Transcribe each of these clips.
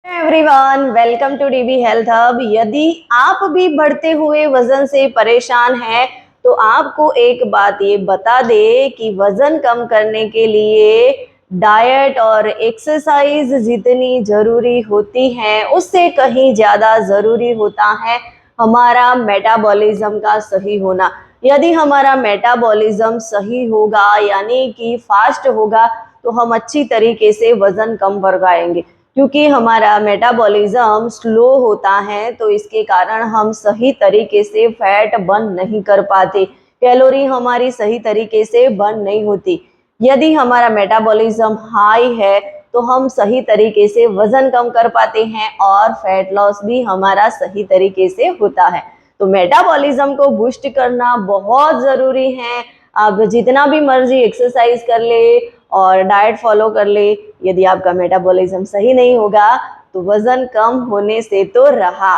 Everyone, welcome to DB Health Hub. यदि आप भी बढ़ते हुए वजन से परेशान हैं तो आपको एक बात ये बता दे कि वजन कम करने के लिए डाइट और एक्सरसाइज जितनी जरूरी होती है उससे कहीं ज़्यादा ज़रूरी होता है हमारा मेटाबॉलिज्म का सही होना। यदि हमारा मेटाबॉलिज्म सही होगा यानी कि फास्ट होगा तो हम अच्छी तरीके से वजन कम कर पाएंगे। क्योंकि हमारा मेटाबॉलिज्म स्लो होता है तो इसके कारण हम सही तरीके से फैट बर्न नहीं कर पाते, कैलोरी हमारी सही तरीके से बर्न नहीं होती। यदि हमारा मेटाबॉलिज्म हाई है तो हम सही तरीके से वजन कम कर पाते हैं और फैट लॉस भी हमारा सही तरीके से होता है। तो मेटाबॉलिज्म को बूस्ट करना बहुत ज़रूरी है। आप जितना भी मर्जी एक्सरसाइज कर ले और डाइट फॉलो कर ले, यदि आपका मेटाबॉलिज्म सही नहीं होगा तो वजन कम होने से तो रहा।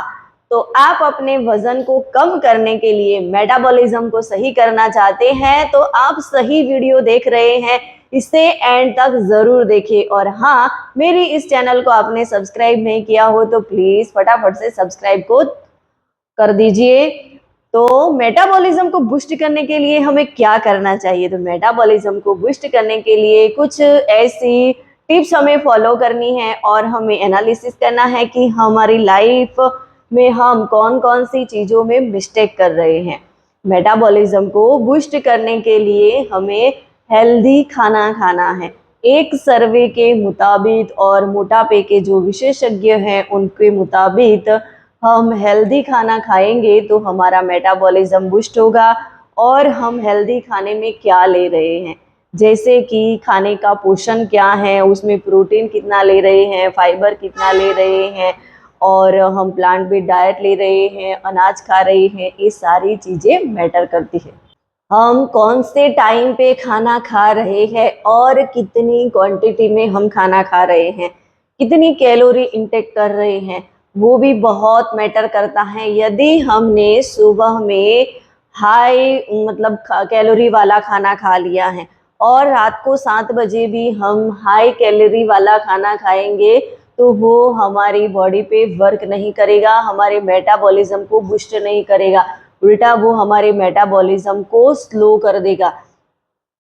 तो आप अपने वजन को कम करने के लिए मेटाबॉलिज्म को सही करना चाहते हैं तो आप सही वीडियो देख रहे हैं, इसे एंड तक जरूर देखें। और हाँ, मेरी इस चैनल को आपने सब्सक्राइब नहीं किया हो तो प्लीज फटाफट से सब्सक्राइब को कर दीजिए। तो मेटाबॉलिज्म को बूस्ट करने के लिए हमें क्या करना चाहिए? तो मेटाबॉलिज्म को बूस्ट करने के लिए कुछ ऐसी टिप्स हमें फॉलो करनी है और हमें एनालिसिस करना है कि हमारी लाइफ में हम कौन कौन सी चीज़ों में मिस्टेक कर रहे हैं। मेटाबॉलिज्म को बूस्ट करने के लिए हमें हेल्दी खाना खाना है। एक सर्वे के मुताबिक और मोटापे के जो विशेषज्ञ हैं उनके मुताबिक हम हेल्दी खाना खाएंगे तो हमारा मेटाबॉलिज्म बूस्ट होगा। और हम हेल्दी खाने में क्या ले रहे हैं, जैसे कि खाने का पोषण क्या है, उसमें प्रोटीन कितना ले रहे हैं, फाइबर कितना ले रहे हैं, और हम प्लांट बेस्ड डाइट ले रहे हैं, अनाज खा रहे हैं, ये सारी चीज़ें मैटर करती है। हम कौन से टाइम पे खाना खा रहे हैं और कितनी क्वांटिटी में हम खाना खा रहे हैं, कितनी कैलोरी इंटेक कर रहे हैं, वो भी बहुत मैटर करता है। यदि हमने सुबह में हाई मतलब कैलोरी वाला खाना खा लिया है और रात को 7 बजे भी हम हाई कैलोरी वाला खाना खाएंगे तो वो हमारी बॉडी पे वर्क नहीं करेगा, हमारे मेटाबॉलिज्म को बूस्ट नहीं करेगा, उल्टा वो हमारे मेटाबॉलिज्म को स्लो कर देगा।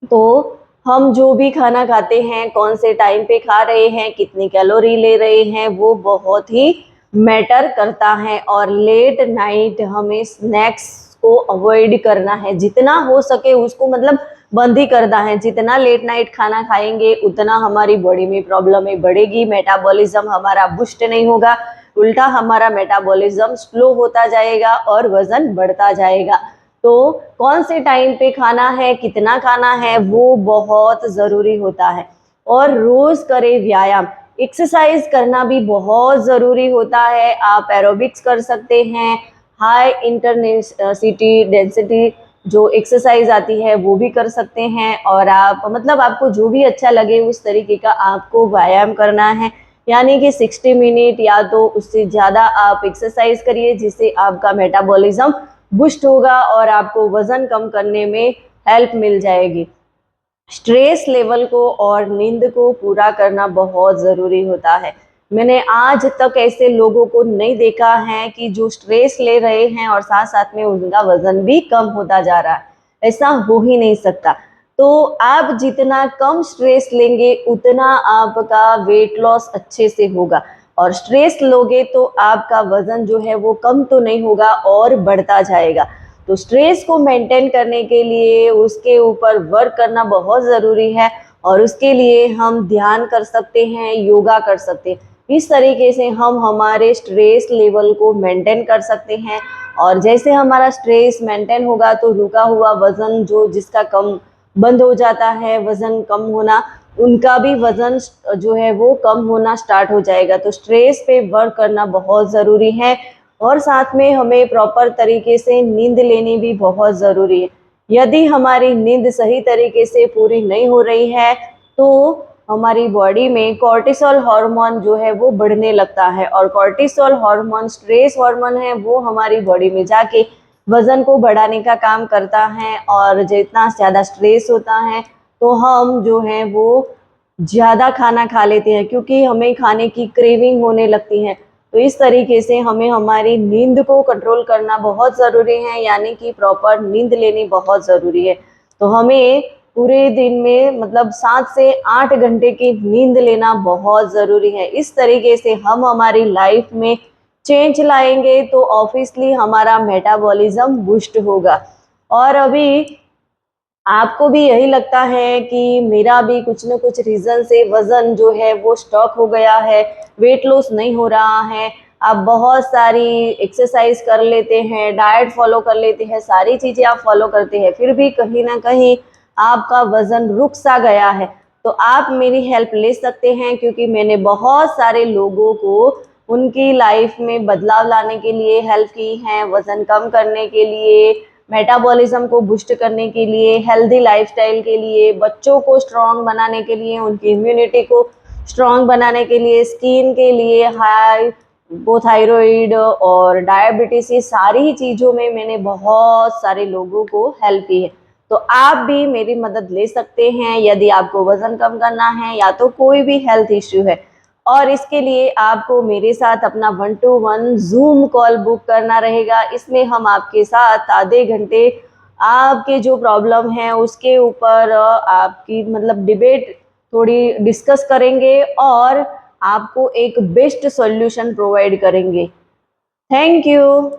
तो हम जो भी खाना खाते हैं, कौन से टाइम पे खा रहे हैं, कितनी कैलोरी ले रहे हैं, वो बहुत ही मैटर करता है। और लेट नाइट हमें स्नैक्स को अवॉइड करना है, जितना हो सके उसको मतलब बंद ही करना है। जितना लेट नाइट खाना खाएंगे उतना हमारी बॉडी में प्रॉब्लम बढ़ेगी, मेटाबॉलिज्म हमारा बूस्ट नहीं होगा, उल्टा हमारा मेटाबॉलिज्म स्लो होता जाएगा और वजन बढ़ता जाएगा। तो कौन से टाइम पे खाना है, कितना खाना है, वो बहुत ज़रूरी होता है। और रोज़ करें व्यायाम, एक्सरसाइज करना भी बहुत ज़रूरी होता है। आप एरोबिक्स कर सकते हैं, हाई इंटेंसिटी डेंसिटी जो एक्सरसाइज आती है वो भी कर सकते हैं। और आप मतलब आपको जो भी अच्छा लगे उस तरीके का आपको व्यायाम करना है, यानी कि 60 मिनट या तो उससे ज़्यादा आप एक्सरसाइज करिए, जिससे आपका मेटाबॉलिज्म बूस्ट होगा और आपको वजन कम करने में हेल्प मिल जाएगी। स्ट्रेस लेवल को और नींद को पूरा करना बहुत ज़रूरी होता है। मैंने आज तक ऐसे लोगों को नहीं देखा है कि जो स्ट्रेस ले रहे हैं और साथ साथ में उनका वजन भी कम होता जा रहा है, ऐसा हो ही नहीं सकता। तो आप जितना कम स्ट्रेस लेंगे उतना आपका वेट लॉस अच्छे से होगा, और स्ट्रेस लोगे तो आपका वजन जो है वो कम तो नहीं होगा और बढ़ता जाएगा। तो स्ट्रेस को मेंटेन करने के लिए उसके ऊपर वर्क करना बहुत ज़रूरी है, और उसके लिए हम ध्यान कर सकते हैं, योगा कर सकते हैं। इस तरीके से हम हमारे स्ट्रेस लेवल को मेंटेन कर सकते हैं। और जैसे हमारा स्ट्रेस मेंटेन होगा तो रुका हुआ वज़न जो जिसका कम बंद हो जाता है, वज़न कम होना, उनका भी वज़न जो है वो कम होना स्टार्ट हो जाएगा। तो स्ट्रेस पे वर्क करना बहुत ज़रूरी है। और साथ में हमें प्रॉपर तरीके से नींद लेनी भी बहुत ज़रूरी है। यदि हमारी नींद सही तरीके से पूरी नहीं हो रही है तो हमारी बॉडी में कॉर्टिसोल हार्मोन जो है वो बढ़ने लगता है, और कॉर्टिसोल हार्मोन स्ट्रेस हार्मोन है, वो हमारी बॉडी में जाके वज़न को बढ़ाने का काम करता है। और जितना ज़्यादा स्ट्रेस होता है तो हम जो है वो ज़्यादा खाना खा लेते हैं क्योंकि हमें खाने की क्रेविंग होने लगती है। तो इस तरीके से हमें हमारी नींद को कंट्रोल करना बहुत ज़रूरी है, यानी कि प्रॉपर नींद लेनी बहुत ज़रूरी है। तो हमें पूरे दिन में मतलब 7 से 8 घंटे की नींद लेना बहुत ज़रूरी है। इस तरीके से हम हमारी लाइफ में चेंज लाएँगे तो ऑब्वियसली हमारा मेटाबॉलिज़्म बूस्ट होगा। और अभी आपको भी यही लगता है कि मेरा भी कुछ न कुछ रीज़न से वज़न जो है वो स्टॉक हो गया है, वेट लॉस नहीं हो रहा है, आप बहुत सारी एक्सरसाइज़ कर लेते हैं, डाइट फ़ॉलो कर लेते हैं, सारी चीज़ें आप फ़ॉलो करते हैं, फिर भी कहीं न कहीं आपका वज़न रुक सा गया है, तो आप मेरी हेल्प ले सकते हैं क्योंकि मैंने बहुत सारे लोगों को उनकी लाइफ़ में बदलाव लाने के लिए हेल्प की है, वज़न कम करने के लिए, मेटाबॉलिज्म को बूस्ट करने के लिए, हेल्दी लाइफस्टाइल के लिए, बच्चों को स्ट्रॉन्ग बनाने के लिए, उनकी इम्यूनिटी को स्ट्रॉन्ग बनाने के लिए, स्किन के लिए, हाइपोथायरॉइड और डायबिटीज, ये सारी ही चीज़ों में मैंने बहुत सारे लोगों को हेल्प की है। तो आप भी मेरी मदद ले सकते हैं यदि आपको वज़न कम करना है या तो कोई भी हेल्थ इश्यू है। और इसके लिए आपको मेरे साथ अपना 1 टू 1 ज़ूम कॉल बुक करना रहेगा। इसमें हम आपके साथ आधे घंटे आपके जो प्रॉब्लम है उसके ऊपर आपकी मतलब डिबेट थोड़ी डिस्कस करेंगे और आपको एक बेस्ट सॉल्यूशन प्रोवाइड करेंगे। Thank you.